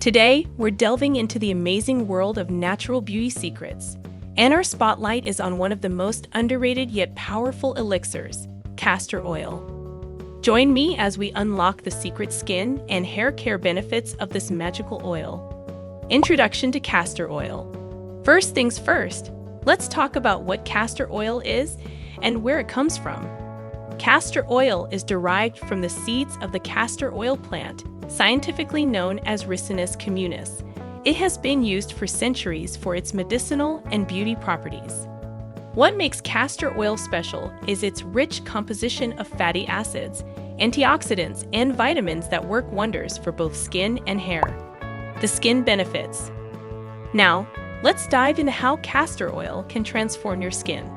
Today, we're delving into the amazing world of natural beauty secrets, and our spotlight is on one of the most underrated yet powerful elixirs, castor oil. Join me as we unlock the secret skin and hair care benefits of this magical oil. Introduction to castor oil. First things first, let's talk about what castor oil is and where it comes from. Castor oil is derived from the seeds of the castor oil plant, scientifically known as Ricinus communis. It has been used for centuries for its medicinal and beauty properties. What makes castor oil special is its rich composition of fatty acids, antioxidants, and vitamins that work wonders for both skin and hair. The skin benefits. Now, let's dive into how castor oil can transform your skin.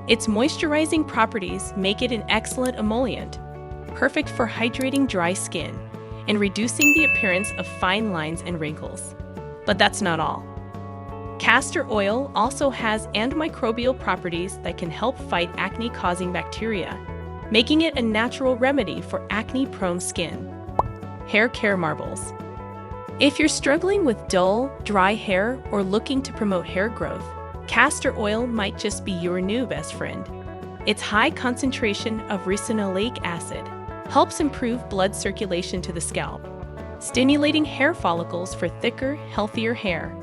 Its moisturizing properties make it an excellent emollient, perfect for hydrating dry skin and reducing the appearance of fine lines and wrinkles. But that's not all. Castor oil also has antimicrobial properties that can help fight acne-causing bacteria, making it a natural remedy for acne-prone skin. Hair care marvels. If you're struggling with dull, dry hair or looking to promote hair growth, castor oil might just be your new best friend. Its high concentration of ricinoleic acid helps improve blood circulation to the scalp, stimulating hair follicles for thicker, healthier hair.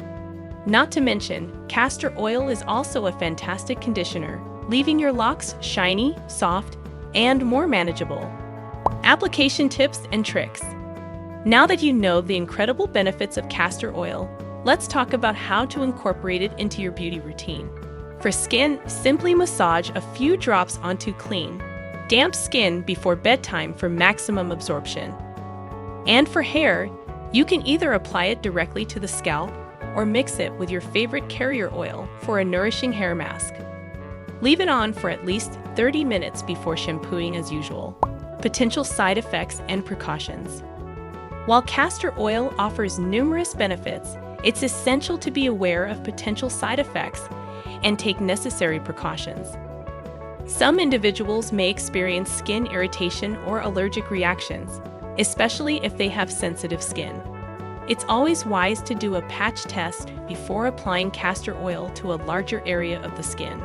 Not to mention, castor oil is also a fantastic conditioner, leaving your locks shiny, soft, and more manageable. Application tips and tricks. Now that you know the incredible benefits of castor oil, let's talk about how to incorporate it into your beauty routine. For skin, simply massage a few drops onto clean, damp skin before bedtime for maximum absorption. And for hair, you can either apply it directly to the scalp or mix it with your favorite carrier oil for a nourishing hair mask. Leave it on for at least 30 minutes before shampooing as usual. Potential side effects and precautions. While castor oil offers numerous benefits, it's essential to be aware of potential side effects and take necessary precautions. Some individuals may experience skin irritation or allergic reactions, especially if they have sensitive skin. It's always wise to do a patch test before applying castor oil to a larger area of the skin.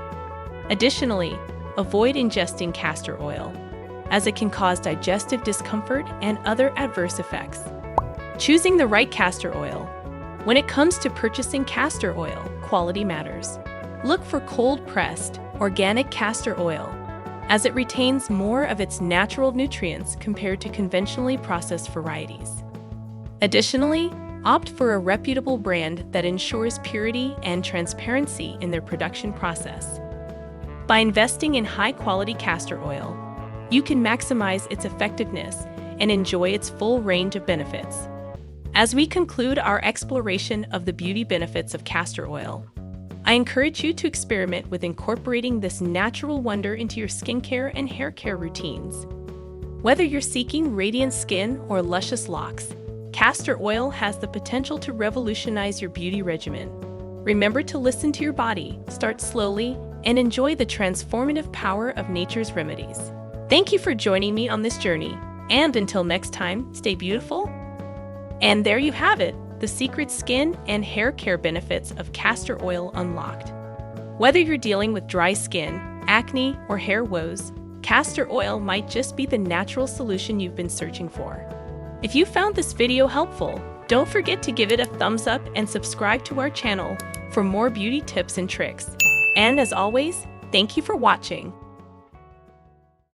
Additionally, avoid ingesting castor oil, as it can cause digestive discomfort and other adverse effects. Choosing the right castor oil. When it comes to purchasing castor oil, quality matters. Look for cold-pressed, organic castor oil, as it retains more of its natural nutrients compared to conventionally processed varieties. Additionally, opt for a reputable brand that ensures purity and transparency in their production process. By investing in high-quality castor oil, you can maximize its effectiveness and enjoy its full range of benefits. As we conclude our exploration of the beauty benefits of castor oil, I encourage you to experiment with incorporating this natural wonder into your skincare and hair care routines. Whether you're seeking radiant skin or luscious locks, castor oil has the potential to revolutionize your beauty regimen. Remember to listen to your body, start slowly, and enjoy the transformative power of nature's remedies. Thank you for joining me on this journey, and until next time, stay beautiful. And there you have it, the secret skin and hair care benefits of castor oil unlocked. Whether you're dealing with dry skin, acne, or hair woes, castor oil might just be the natural solution you've been searching for. If you found this video helpful, don't forget to give it a thumbs up and subscribe to our channel for more beauty tips and tricks. And as always, thank you for watching.